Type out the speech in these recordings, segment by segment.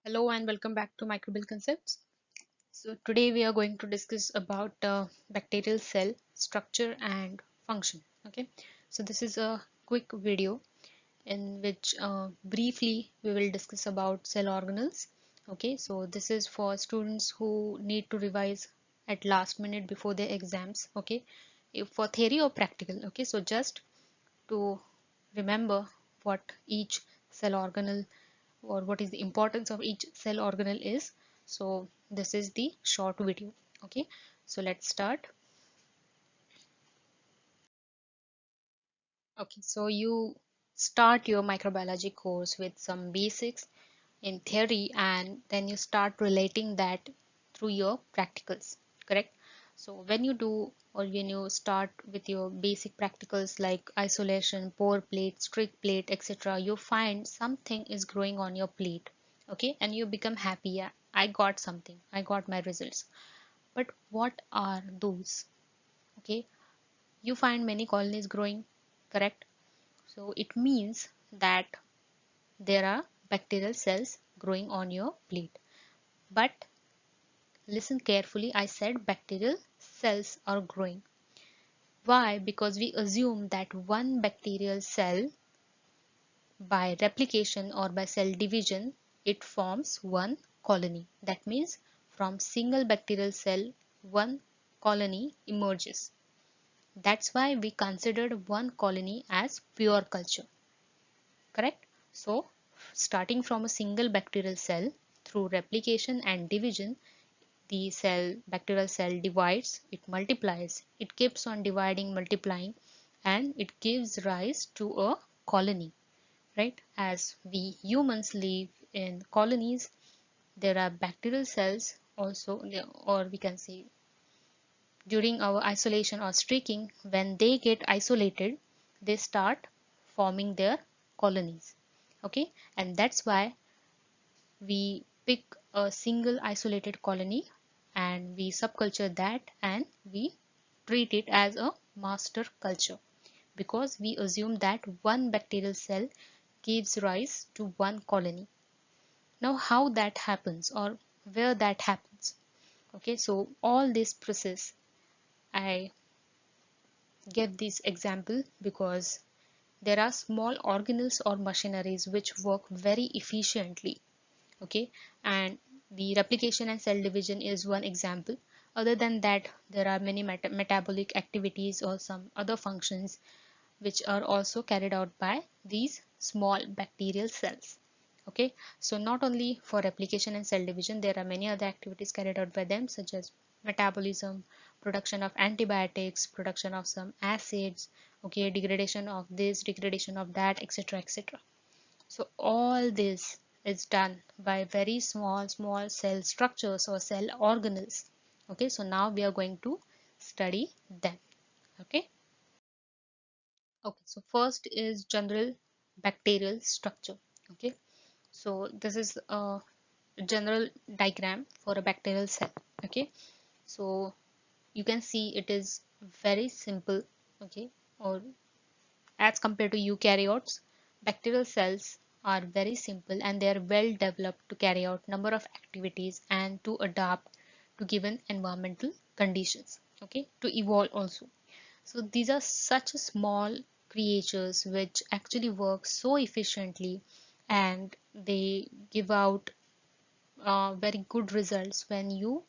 Hello and welcome back to Microbial Concepts. So today we are going to discuss about bacterial cell structure and function. Okay, so this is a quick video in which briefly we will discuss about cell organelles. Okay, so this is for students who need to revise at last minute before their exams. Okay, if for theory or practical. Okay, so just to remember what each cell organelle or what is the importance of each cell organelle is. So this is the short video. Okay, so let's start. Okay, so you start your microbiology course with some basics in theory, and then you start relating that through your practicals, correct? So when you do or when you start with your basic practicals like isolation, pour plate, strict plate, etc., you find something is growing on your plate. Okay, and you become happy. Yeah, I got something, I got my results. But what are those? Okay, you find many colonies growing, correct? So it means that there are bacterial cells growing on your plate. But listen carefully, I said bacterial cells are growing. Why? Because we assume that one bacterial cell, by replication or by cell division, it forms one colony. That means from single bacterial cell, one colony emerges. That's why we considered one colony as pure culture. Correct? So, starting from a single bacterial cell, through replication and division, the bacterial cell divides, it multiplies, it keeps on dividing, multiplying, and it gives rise to a colony, right? As we humans live in colonies, there are bacterial cells also, or we can say during our isolation or streaking, when they get isolated, they start forming their colonies. Okay, and that's why we pick a single isolated colony and we subculture that and we treat it as a master culture because we assume that one bacterial cell gives rise to one colony. Now how that happens or where that happens? Okay, so all this process, I give this example because there are small organelles or machineries which work very efficiently. Okay, and the replication and cell division is one example. Other than that, there are many metabolic activities or some other functions which are also carried out by these small bacterial cells. Okay, so not only for replication and cell division, there are many other activities carried out by them, such as metabolism, production of antibiotics, production of some acids, okay, degradation of this, degradation of that, etc., etc. So all this is done by very small cell structures or cell organelles. Okay, so now we are going to study them. Okay. Okay, so first is general bacterial structure. Okay, so this is a general diagram for a bacterial cell. Okay, so you can see it is very simple. Okay, or as compared to eukaryotes, bacterial cells are very simple and they are well developed to carry out number of activities and to adapt to given environmental conditions. Okay, to evolve also. So these are such small creatures which actually work so efficiently and they give out very good results when you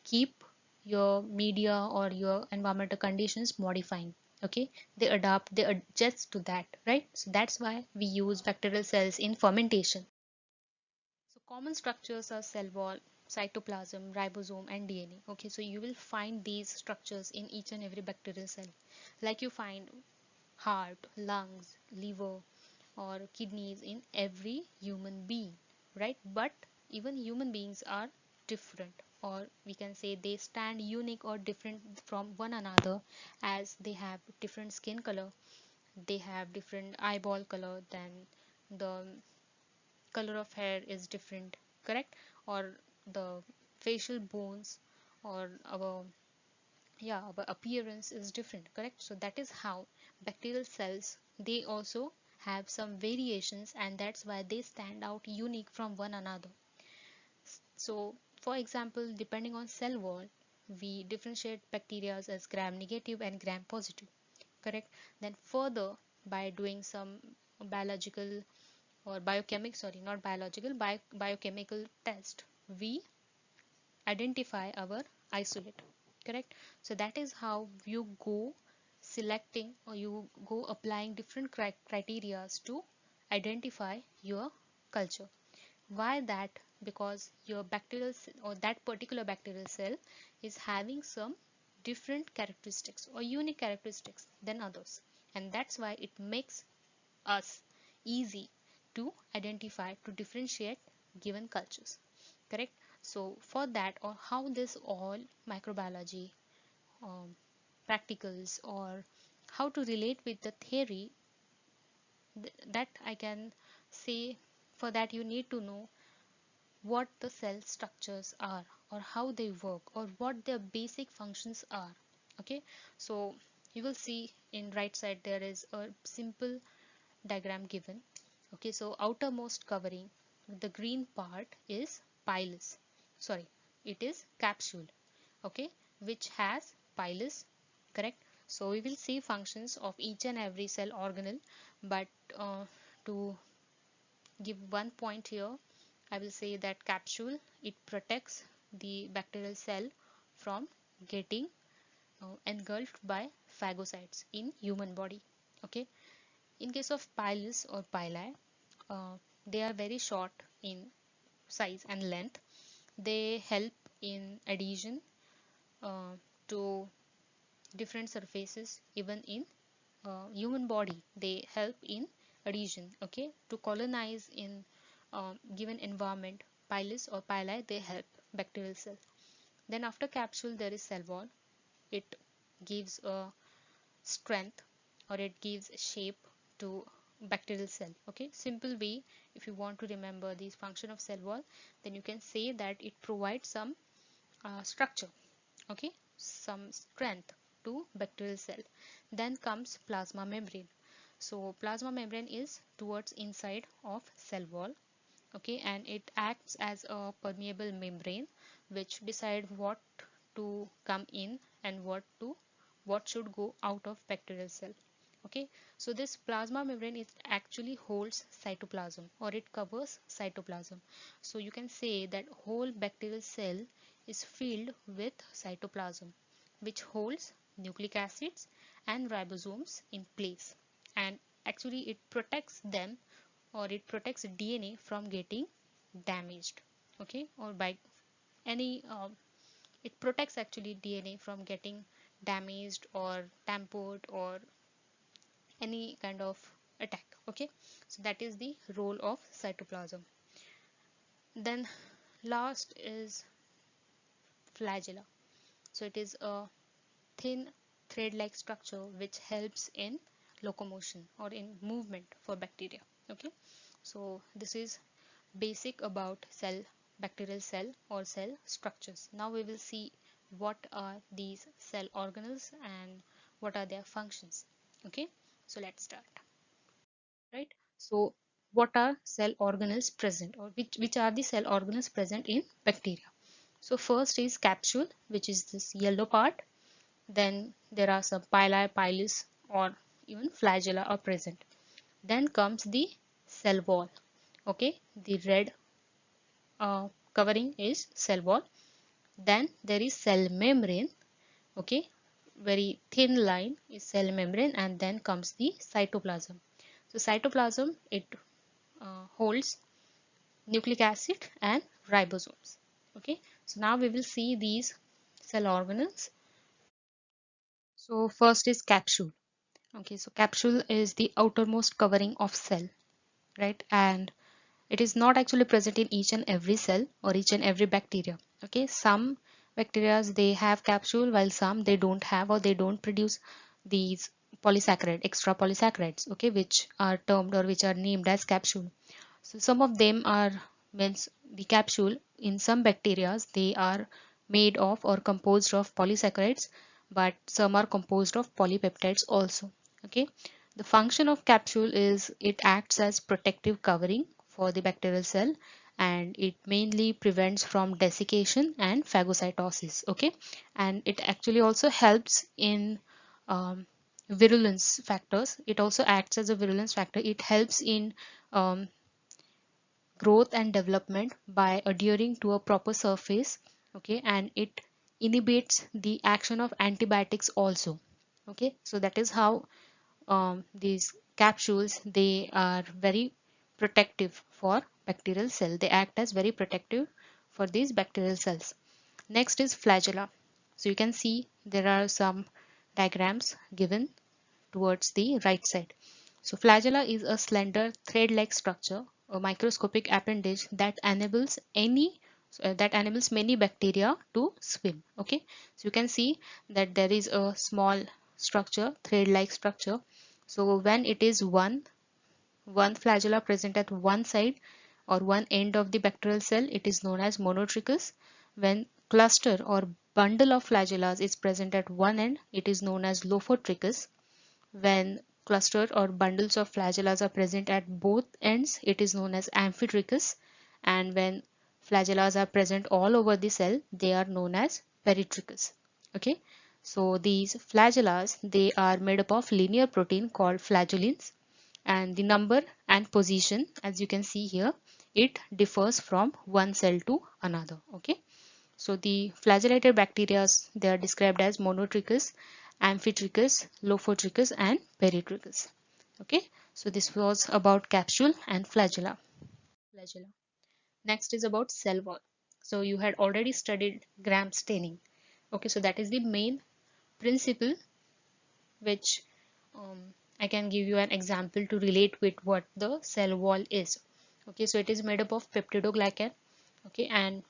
keep your media or your environmental conditions modifying. Okay, they adapt, they adjust to that, right? So that's why we use bacterial cells in fermentation. So common structures are cell wall, cytoplasm, ribosome, and DNA. Okay, so you will find these structures in each and every bacterial cell, like you find heart, lungs, liver, or kidneys in every human being, right? But even human beings are different, or we can say they stand unique or different from one another, as they have different skin color, they have different eyeball color, then the color of hair is different, correct? Or the facial bones or our, yeah, our appearance is different, correct? So that is how bacterial cells, they also have some variations, and that's why they stand out unique from one another. So for example, depending on cell wall, we differentiate bacteria as gram negative and gram positive, correct? Then further, by doing some biological or biochemical, sorry, not biological, biochemical test, we identify our isolate, correct? So that is how you go selecting or you go applying different criteria to identify your culture. Why that? Because your bacterial or that particular bacterial cell is having some different characteristics or unique characteristics than others, and that's why it makes us easy to identify, to differentiate given cultures, correct? So for that, or how this all microbiology um, practicals or how to relate with the theory, that I can say, for that you need to know what the cell structures are or how they work or what their basic functions are. Okay, so you will see in right side there is a simple diagram given. Okay, so outermost covering, the green part is pilus, sorry, it is capsule, okay, which has pilus, correct? So we will see functions of each and every cell organelle, but to give one point here, I will say that capsule, it protects the bacterial cell from getting engulfed by phagocytes in human body. Okay, in case of pilus or pili, they are very short in size and length. They help in adhesion uh, to different surfaces, even in human body. They help in adhesion, okay, to colonize in given environment. Pilus or pili, they help bacterial cell. Then after capsule there is cell wall. It gives a strength or it gives shape to bacterial cell. Okay, simple way, if you want to remember the function of cell wall, then you can say that it provides some structure, okay, some strength to bacterial cell. Then comes plasma membrane. So plasma membrane is towards inside of cell wall, okay, and it acts as a permeable membrane which decide what to come in and what should go out of bacterial cell. Okay, so this plasma membrane is actually holds cytoplasm or it covers cytoplasm. So you can say that whole bacterial cell is filled with cytoplasm, which holds nucleic acids and ribosomes in place, and actually it protects them or it protects DNA from getting damaged, okay, or by any it protects actually DNA from getting damaged or tampered or any kind of attack. Okay, so that is the role of cytoplasm. Then last is flagella. So it is a thin thread like structure which helps in locomotion or in movement for bacteria. Okay, so this is basic about cell, bacterial cell or cell structures. Now we will see what are these cell organelles and what are their functions. Okay, so let's start. Right, so what are cell organelles present, or which are the cell organelles present in bacteria? So first is capsule, which is this yellow part. Then there are some pili, pilus, or even flagella are present. Then comes the cell wall, okay, the red covering is cell wall. Then there is cell membrane, okay, very thin line is cell membrane, and then comes the cytoplasm. So cytoplasm, it holds nucleic acid and ribosomes. Okay, so now we will see these cell organelles. So first is capsule. Okay, so capsule is the outermost covering of cell, right? And it is not actually present in each and every cell or each and every bacteria. Okay, some bacteria they have capsule while some they don't have or they don't produce these polysaccharide, extra polysaccharides, okay, which are termed or which are named as capsule. So some of them are, means the capsule in some bacteria they are made of or composed of polysaccharides, but some are composed of polypeptides also. Okay, the function of capsule is it acts as protective covering for the bacterial cell, and it mainly prevents from desiccation and phagocytosis. Okay, and it actually also helps in virulence factors. It also acts as a virulence factor. It helps in um, growth and development by adhering to a proper surface. Okay, and it inhibits the action of antibiotics also. Okay, so that is how these capsules, they are very protective for bacterial cell. They act as very protective for these bacterial cells. Next is flagella. So you can see there are some diagrams given towards the right side. So flagella is a slender thread-like structure, a microscopic appendage that enables many bacteria to swim. Okay, so you can see that there is a small structure, thread-like structure. So when it is one flagella present at one side or one end of the bacterial cell, it is known as monotrichous. When cluster or bundle of flagellas is present at one end, it is known as lophotrichous. When cluster or bundles of flagellas are present at both ends, it is known as amphitrichous. And when flagellas are present all over the cell, they are known as peritrichous. Okay, so these flagellas, they are made up of linear protein called flagellins, and the number and position, as you can see here, it differs from one cell to another. Okay, so the flagellated bacteria, they are described as monotrichous, amphitrichous, lophotrichous, and peritrichous. Okay, so this was about capsule and flagella. Next is about cell wall. So you had already studied Gram staining. Okay, so that is the main principle which I can give you an example to relate with what the cell wall is. Okay, so it is made up of peptidoglycan. Okay, and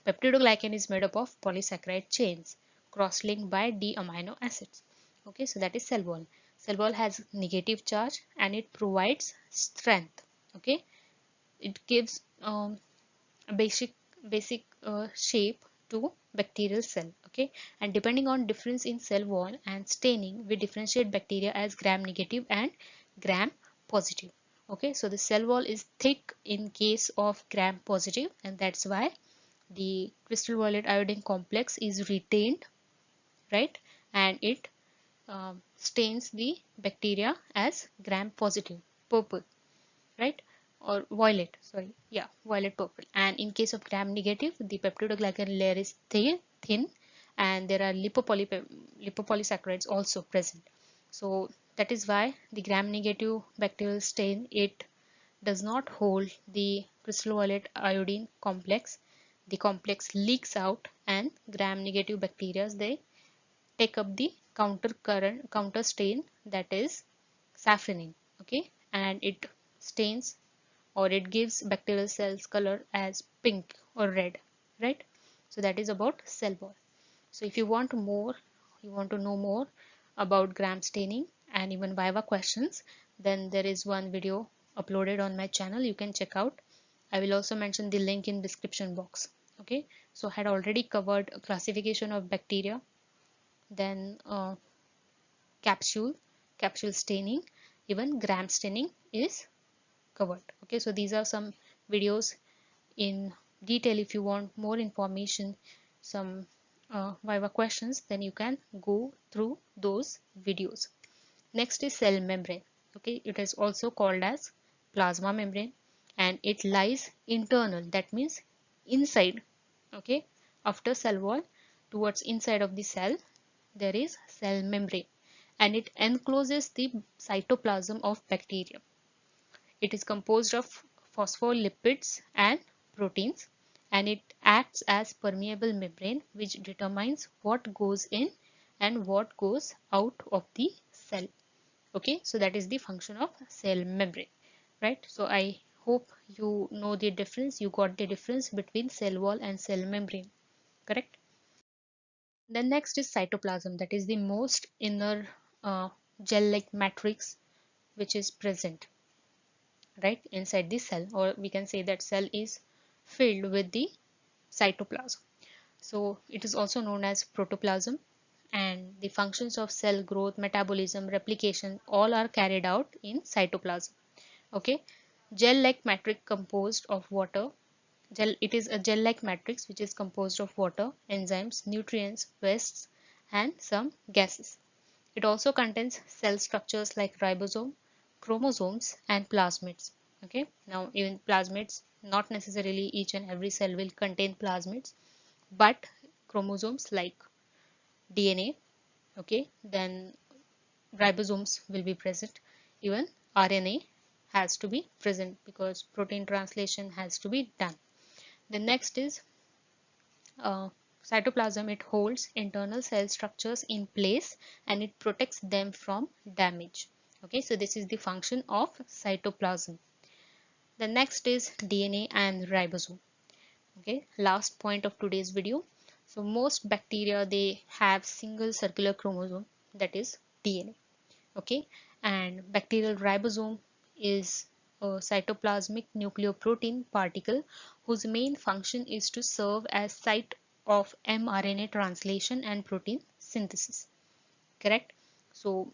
peptidoglycan is made up of polysaccharide chains cross-linked by D amino acids. Okay, so that is cell wall. Cell wall has negative charge and it provides strength. Okay, it gives a basic shape to bacterial cell. Okay, and depending on difference in cell wall and staining, we differentiate bacteria as gram negative and gram positive. Okay, so the cell wall is thick in case of gram positive, and that's why the crystal violet iodine complex is retained, right, and it stains the bacteria as gram positive, purple, right, or violet, sorry, yeah, violet purple. And in case of gram negative, the peptidoglycan layer is thin and there are lipopolysaccharides also present. So that is why the gram negative bacterial stain, it does not hold the crystal violet iodine complex. The complex leaks out and gram negative bacteria, they take up the counter stain, that is safranin. Okay, and it stains or it gives bacterial cells color as pink or red, right? So that is about cell wall. So if you want to know more about gram staining and even viva questions, then there is one video uploaded on my channel, you can check out. I will also mention the link in description box. Okay, so I had already covered a classification of bacteria, then capsule capsule staining, even gram staining is covered. Okay, so these are some videos in detail. If you want more information, some viva questions, then you can go through those videos. Next is cell membrane. Okay, it is also called as plasma membrane, and it lies internal, that means inside. Okay, after cell wall, towards inside of the cell, there is cell membrane, and it encloses the cytoplasm of bacteria. It is composed of phospholipids and proteins, and it acts as permeable membrane which determines what goes in and what goes out of the cell. Okay, so that is the function of cell membrane, right? So I hope you know the difference, you got the difference between cell wall and cell membrane, correct? Then next is cytoplasm, that is the most inner gel-like matrix which is present right inside the cell, or we can say that cell is filled with the cytoplasm. So it is also known as protoplasm, and the functions of cell growth, metabolism, replication, all are carried out in cytoplasm. Okay, Gel-like matrix composed of water. It is a gel-like matrix which is composed of water, enzymes, nutrients, wastes, and some gases. It also contains cell structures like ribosome, chromosomes, and plasmids. Okay, now even plasmids, not necessarily each and every cell will contain plasmids, but chromosomes like DNA, okay, then ribosomes will be present. Even RNA has to be present because protein translation has to be done. The next is uh, cytoplasm. It holds internal cell structures in place and it protects them from damage. Okay, so this is the function of cytoplasm. The next is DNA and ribosome. Okay, last point of today's video. So most bacteria, they have single circular chromosome, that is DNA. Okay, and bacterial ribosome is a cytoplasmic nucleoprotein particle whose main function is to serve as site of mRNA translation and protein synthesis. Correct? So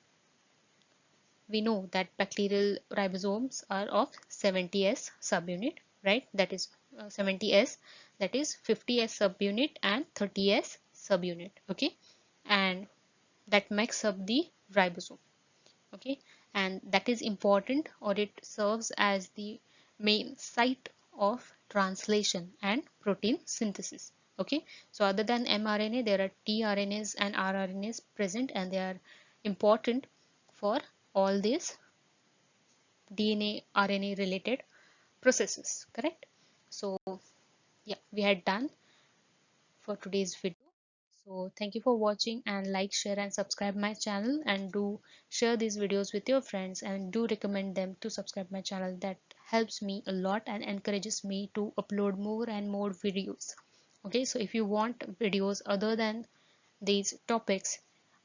we know that bacterial ribosomes are of 70s subunit, right? That is 70s, that is 50s subunit and 30s subunit. Okay, and that makes up the ribosome. Okay, and that is important, or it serves as the main site of translation and protein synthesis. Okay, so other than mRNA, there are tRNAs and rRNAs present, and they are important for all these DNA RNA related processes. Correct? So yeah, we had done for today's video. So thank you for watching, and like, share and subscribe my channel, and do share these videos with your friends, and do recommend them to subscribe my channel. That helps me a lot and encourages me to upload more and more videos. Okay, so if you want videos other than these topics,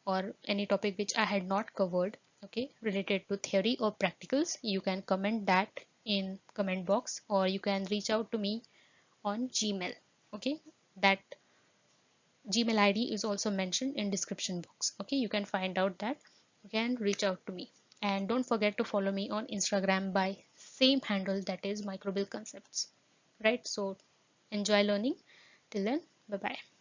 or any topic which I had not covered, okay, related to theory or practicals, you can comment that in comment box, or you can reach out to me on Gmail. Okay, that Gmail ID is also mentioned in description box. Okay, you can find out that. You can reach out to me, and don't forget to follow me on Instagram by same handle, that is Microbial Concepts. Right, so enjoy learning. Till then, bye bye.